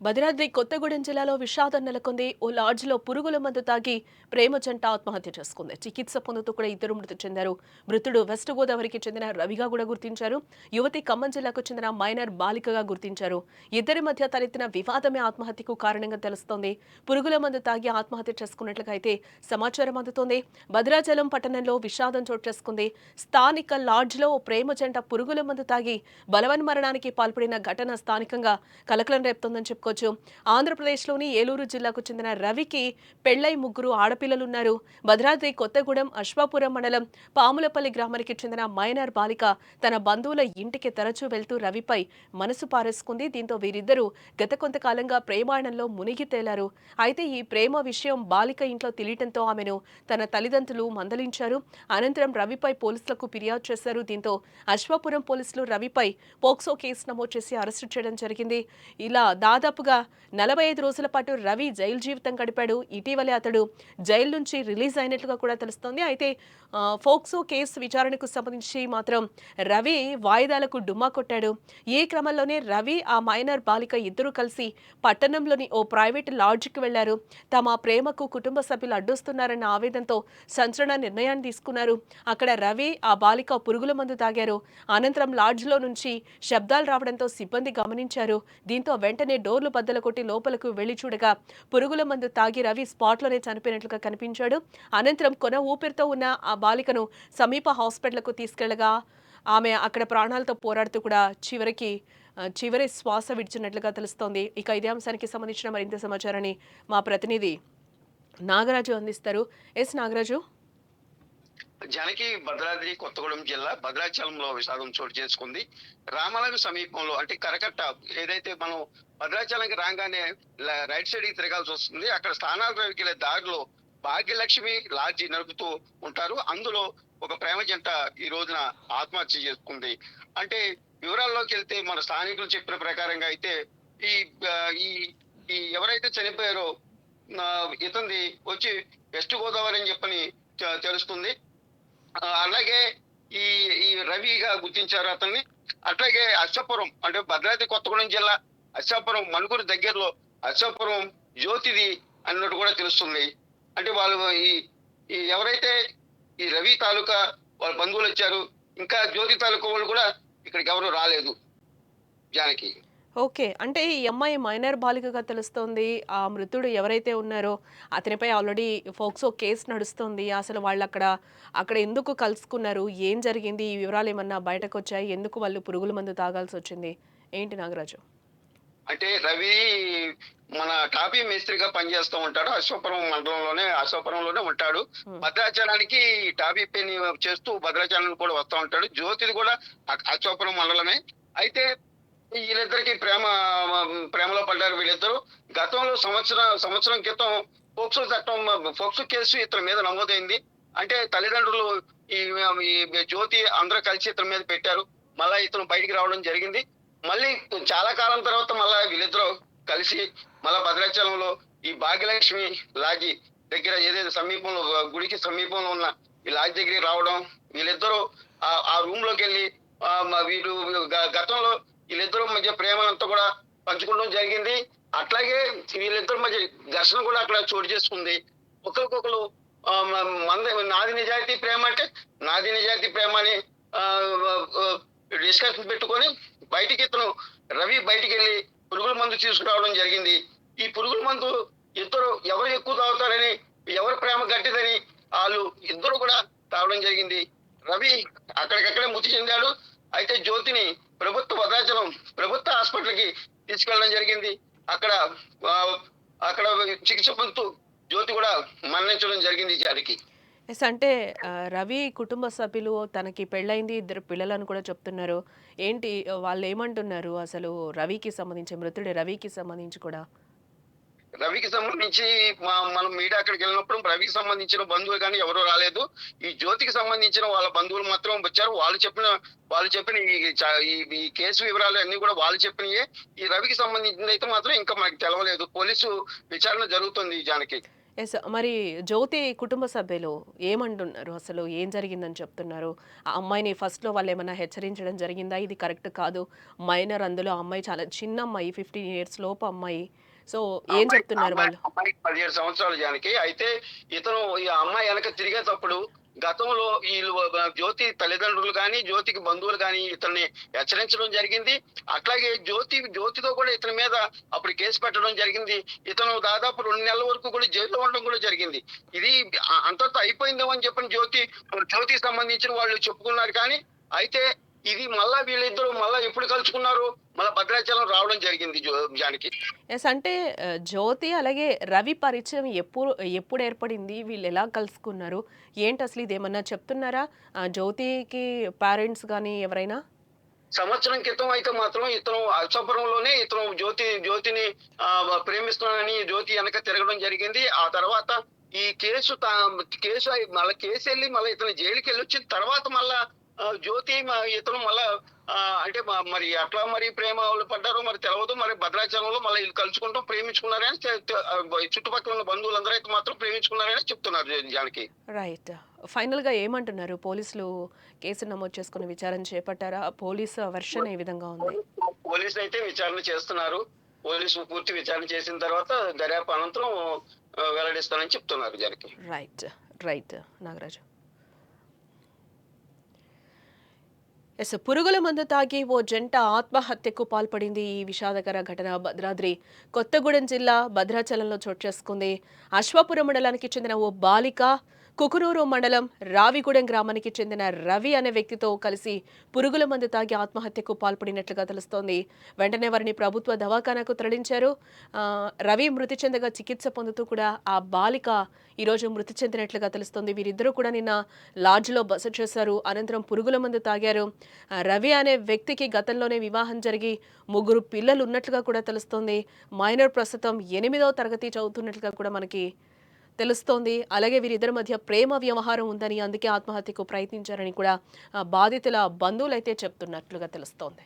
భద్రాద్రి కొత్తగూడెం జిల్లాలో విషాదం నెలకొంది. ఓ లాడ్జ్లో పురుగుల మందు తాగి ప్రేమ జంట ఆత్మహత్య చేసుకుంది. చికిత్స పొందుతూ కూడా ఇద్దరు మృతి చెందారు. మృతుడు వెస్ట్ గోదావరికి చెందిన రవిగా కూడా గుర్తించారు. యువతి ఖమ్మం జిల్లాకు చెందిన మైనర్ బాలికగా గుర్తించారు. ఇద్దరి మధ్య తలెత్తిన వివాదమే ఆత్మహత్యకు కారణంగా తెలుస్తోంది. పురుగుల మందు తాగి ఆత్మహత్య చేసుకున్నట్లుగా అయితే సమాచారం అందుతోంది. భద్రాచలం పట్టణంలో విషాదం చోటు చేసుకుంది. స్థానిక లాడ్జ్లో ఓ ప్రేమ జంట పురుగుల మందు తాగి బలవన్మరణానికి పాల్పడిన ఘటన స్థానికంగా కలకలం రేపుతోందని చెప్పుకోవచ్చు. ఆంధ్రప్రదేశ్లోని ఏలూరు జిల్లాకు చెందిన రవికి పెళ్లై ముగ్గురు ఆడపిల్లలున్నారు. భద్రాద్రి కొత్తగూడెం అశ్వాపురం మండలం పాములపల్లి గ్రామానికి చెందిన మైనర్ బాలిక తన బంధువుల ఇంటికి తరచూ వెళ్తూ రవిపై మనసు పారేసుకుంది. దీంతో వీరిద్దరూ గత కొంతకాలంగా ప్రేమాయణంలో మునిగి తేలారు. అయితే ఈ ప్రేమ విషయం బాలిక ఇంట్లో తెలియటంతో ఆమెను తన తల్లిదండ్రులు మందలించారు. అనంతరం రవిపై పోలీసులకు ఫిర్యాదు చేశారు. దీంతో అశ్వాపురం పోలీసులు రవిపై పోక్సో కేసు నమోదు చేసి అరెస్టు చేయడం జరిగింది. ఇలా దాదాపుగా 45 రోజుల పాటు రవి జైలు జీవితం గడిపాడు. ఇటీవలే అతడు జైలు నుంచి రిలీజ్ అయినట్లుగా కూడా తెలుస్తోంది. అయితే ఫోక్సో కేసు విచారణకు సంబంధించి మాత్రం రవి వాయిదాలకు డుమ్మా కొట్టాడు. ఈ క్రమంలోనే రవి ఆ మైనర్ బాలిక ఇద్దరూ కలిసి పట్టణంలోని ఓ ప్రైవేట్ లాడ్జికి వెళ్లారు. తమ ప్రేమకు కుటుంబ సభ్యులు అడ్డొస్తున్నారన్న ఆవేదనతో సంచలన నిర్ణయాన్ని తీసుకున్నారు. అక్కడ రవి ఆ బాలిక పురుగుల మందు తాగారు. అనంతరం లాడ్జ్లో నుంచి శబ్దాలు రావడంతో సిబ్బంది గమనించారు. దీంతో వెంటనే డోర్లు బద్దలు కొట్టి లోపలకు వెళ్లి చూడగా పురుగుల మందు తాగి రవి స్పాట్లోనే చనిపోయినట్లుగా కనిపించాడు. అనంతరం కొన ఊపిరితో ఉన్న ఆ బాలికను సమీప హాస్పిటల్కు తీసుకెళ్లగా ఆమె అక్కడ ప్రాణాలతో పోరాడుతూ కూడా చివరి శ్వాస విడిచినట్లుగా తెలుస్తోంది. ఇక ఇదే అంశానికి సంబంధించిన మరింత సమాచారాన్ని మా ప్రతినిధి నాగరాజు అందిస్తారు. ఎస్ నాగరాజు. జానకి భద్రాద్రి కొత్తగూడెం జిల్లా భద్రాచలంలో విషాదం చోటు చేసుకుంది. రామనగర్ సమీపంలో అంటే కరకట్ట ఏదైతే మనం భద్రాచలంకి రాగానే రైట్ సైడ్ కి తిరగాల్సి వస్తుంది. అక్కడ స్థానాలకు వెళ్ళే దారిలో భాగ్యలక్ష్మి లాడ్జి నడుపుతూ ఉంటారు. అందులో ఒక ప్రేమ జంట ఈ రోజున ఆత్మహత్య చేసుకుంది. అంటే వివరాల్లోకి వెళ్తే మన స్థానికులు చెప్పిన ప్రకారంగా అయితే ఈ ఆ, ఈ ఈ ఎవరైతే చనిపోయారో ఇతంది వచ్చి వెస్ట్ గోదావరి అని చెప్పని తెలుస్తుంది. అలాగే ఈ ఈ రవిగా గుర్తించారు అతన్ని. అట్లాగే అశ్వాపురం అంటే భద్రాద్రి కొత్తగూడెం జిల్లా అశ్వాపురం మణుగూరు దగ్గరలో అశ్వాపురం జ్యోతిది అన్నట్టు కూడా తెలుస్తుంది. అంటే వాళ్ళు ఈ ఈ ఎవరైతే ఈ రవి తాలూకా వాళ్ళ బంధువులు వచ్చారు, ఇంకా జ్యోతి తాలూకా వాళ్ళు కూడా ఇక్కడికి ఎవరు రాలేదు జానకి. ఓకే. అంటే ఈ అమ్మాయి మైనర్ బాలికగా తెలుస్తోంది. ఆ మృతుడు ఎవరైతే ఉన్నారో అతనిపై ఆల్రెడీ ఫోక్సో కేసు నడుస్తోంది. అసలు అక్కడ ఎందుకు కలుసుకున్నారు? ఏం జరిగింది? ఈ వివరాలేమన్నా బయటకొచ్చాయి? ఎందుకు వాళ్ళు పురుగుల మందు తాగాల్సొచ్చింది? ఏంటి నాగరాజు? అంటే రవి మన టాపీ మేస్త్రిగా పనిచేస్తూ ఉంటాడు. అశ్వాపురంలోనే ఉంటాడు. హ్మ్. భద్రాచలానికి టాపీ పని చేస్తూ భద్రాచలం కూడా వస్తూ ఉంటాడు. జ్యోతిది కూడా అశ్వాపురం మండలమే. అయితే వీళ్ళిద్దరికి ప్రేమలో పడ్డారు వీళ్ళిద్దరు. గతంలో సంవత్సరం క్రితం పోక్సో కేసు ఇతని మీద నమోదైంది. అంటే తల్లిదండ్రులు ఈ ఈ జ్యోతి అందరూ కలిసి ఇతని మీద పెట్టారు. మళ్ళా ఇతను బయటికి రావడం జరిగింది. మళ్ళీ చాలా కాలం తర్వాత మళ్ళా వీళ్ళిద్దరూ కలిసి మళ్ళా భద్రాచలంలో ఈ భాగ్యలక్ష్మి లాడ్జి దగ్గర ఏదైతే సమీపంలో గుడికి సమీపంలో ఉన్న ఈ లాడ్జి దగ్గరికి రావడం, వీళ్ళిద్దరూ ఆ రూమ్ లోకి వెళ్ళి వీళ్ళు గతంలో వీళ్ళిద్దరూ మధ్య ప్రేమనంతా కూడా పంచుకోవడం జరిగింది. అట్లాగే వీళ్ళిద్దరి మధ్య ఘర్షణ కూడా అక్కడ చోటు చేసుకుంది. ఒకరికొకరు నాది నిజాయితీ ప్రేమ అంటే నాది నిజాయితీ ప్రేమ అని డిస్కషన్ పెట్టుకొని ఇతను రవి బయటికి వెళ్ళి పురుగుల మందు తీసుకురావడం జరిగింది. ఈ పురుగుల మందు ఎవరు ఎక్కువ తాగుతారని, ఎవరి ప్రేమ గట్టిదని వాళ్ళు ఇద్దరు కూడా తాగడం జరిగింది. రవి అక్కడికక్కడే మృతి చెందాడు. అయితే జ్యోతిని భద్రాచలం ప్రభుత్వ హాస్పిటల్కి తీసుకెళ్ళడం జరిగింది. అక్కడ అక్కడ చికిత్స పొందుతూ జ్యోతి కూడా మరణించడం జరిగింది జారికి. యెస్. అంటే రవి కుటుంబ సభ్యులు తనకి పెళ్లయింది. ఇద్దరు పిల్లలని కూడా చెప్తున్నారు. ఏంటి వాళ్ళేమంటున్నారు అసలు మృతుడి రవికి సంబంధించి కూడా? రవికి సంబంధించి మనం మీడియా అక్కడికి వెళ్ళినప్పుడు రవికి సంబంధించిన బంధువులు కానీ ఎవరు రాలేదు. ఈ జ్యోతికి సంబంధించిన వాళ్ళ బంధువులు మాత్రం వచ్చారు. వాళ్ళు చెప్పిన ఈ కేసు వివరాలు అన్ని కూడా వాళ్ళు చెప్పినయే. ఈ రవికి సంబంధించింది అయితే మాత్రం ఇంకా మనకి తెలవలేదు. పోలీసు విచారణ జరుగుతుంది జానకి. ఎస్. మరి జ్యోతి కుటుంబ సభ్యులు ఏమంటున్నారు? అసలు ఏం జరిగిందని చెప్తున్నారు? ఆ అమ్మాయిని ఫస్ట్‌లో వాళ్ళేమన్నా హెచ్చరించడం జరిగిందా? ఇది కరెక్ట్ కాదు. మైనర్, అందులో ఆ అమ్మాయి చాలా చిన్న అమ్మాయి. 15 ఇయర్స్ లోపు అమ్మాయి. సో, ఏం చెప్తున్నారు వాళ్ళు? అమ్మాయికి 17 సంవత్సరాలు జానకి. అయితే ఇతను ఈ అమ్మాయి వెనక తిరిగేతప్పుడు గతంలో ఈళ్ళు జ్యోతి తల్లిదండ్రులు గాని, జ్యోతికి బంధువులు గాని ఇతన్ని హెచ్చరించడం జరిగింది. అట్లాగే జ్యోతితో కూడా ఇతని మీద అప్పుడు కేసు పెట్టడం జరిగింది. ఇతను దాదాపు 2 నెలల వరకు కూడా జైల్‌లో ఉండడం కూడా జరిగింది. ఇది అంతటితో అయిపోయిందేమో అని చెప్పని జ్యోతికి సంబంధించిన వాళ్ళు చెప్పుకున్నారు కానీ, అయితే ఇది మళ్ళా వీళ్ళిద్దరూ మళ్ళా ఎప్పుడు కలుసుకున్నారు? మళ్ళా భద్రాచలం రావడం జరిగింది జానకి. యెస్. అంటే జ్యోతి అలాగే రవి పరిచయం ఎప్పుడు ఏర్పడింది? వీళ్ళెలా కలుసుకున్నారు? ఏంటసలు ఇదేమన్నా చెప్తున్నారా? జ్యోతికి పేరెంట్స్ గాని ఎవరైనా? సంవత్సరం క్రితం అయితే మాత్రం ఇతను అల్సాపురంలోనే ఇతను జ్యోతిని ప్రేమిస్తున్నానని జ్యోతి వెనక తిరగడం జరిగింది. ఆ తర్వాత ఈ కేసు మళ్ళా కేసెళ్ళి మళ్ళా ఇతను జైలుకెళ్ళొచ్చిన తర్వాత మళ్ళా జ్యోతి ఇతను మళ్ళా అంటే మరి అట్లా మరి ప్రేమలో పడ్డారో మరి తెలవదు. మరి భద్రాచలంలో మళ్ళీ ఈళ్ళు కలుసుకుంటాం, ప్రేమించుకున్నారని చుట్టుపక్కల ఉన్న బంధువులందరూ అయితే మాత్రం ప్రేమించుకున్నారని చెప్తున్నారు జానకి. రైట్. ఫైనల్‌గా ఏమంటున్నారు? పోలీసులు కేసు నమోదు చేసుకొని విచారణ చేపట్టారా? పోలీసు వెర్షన్ ఏ విధంగా ఉంది? పోలీసులైతే విచారణ చేస్తున్నారు. పోలీసులు పూర్తి విచారణ చేసిన తర్వాత దర్యాప్తు అనంతరం వెల్లడిస్తానని చెప్తున్నారు Janaki. Right. Right. Nagaraju. Yes. పురుగుల మందు తాగి ఓ జంట ఆత్మహత్యకు పాల్పడింది. ఈ విషాదకర ఘటన భద్రాద్రి కొత్తగూడెం జిల్లా భద్రాచలంలో చోటు చేసుకుంది. అశ్వాపురం మండలానికి చెందిన ఓ బాలిక కుకునూరు మండలం రావిగూడెం గ్రామానికి చెందిన రవి అనే వ్యక్తితో కలిసి పురుగుల మందు తాగి ఆత్మహత్యకు పాల్పడినట్లుగా తెలుస్తోంది. వెంటనే వారిని ప్రభుత్వ దవాఖానాకు తరలించారు. రవి మృతి చెందగా చికిత్స పొందుతూ కూడా ఆ బాలిక ఈరోజు మృతి చెందినట్లుగా తెలుస్తోంది. వీరిద్దరూ కూడా నిన్న లాడ్జ్లో బస చేశారు. అనంతరం పురుగుల మందు తాగారు. రవి అనే వ్యక్తికి గతంలోనే వివాహం జరిగి 3 పిల్లలు ఉన్నట్లుగా కూడా తెలుస్తోంది. మైనర్ ప్రస్తుతం 8వ తరగతి చదువుతున్నట్లుగా కూడా మనకి తెలుస్తోంది. అలాగే వీరిద్దరి మధ్య ప్రేమ వ్యవహారం ఉందని, అందుకే ఆత్మహత్యకు ప్రయత్నించారని కూడా బాధితుల బంధువులైతే చెప్తున్నట్లుగా తెలుస్తోంది.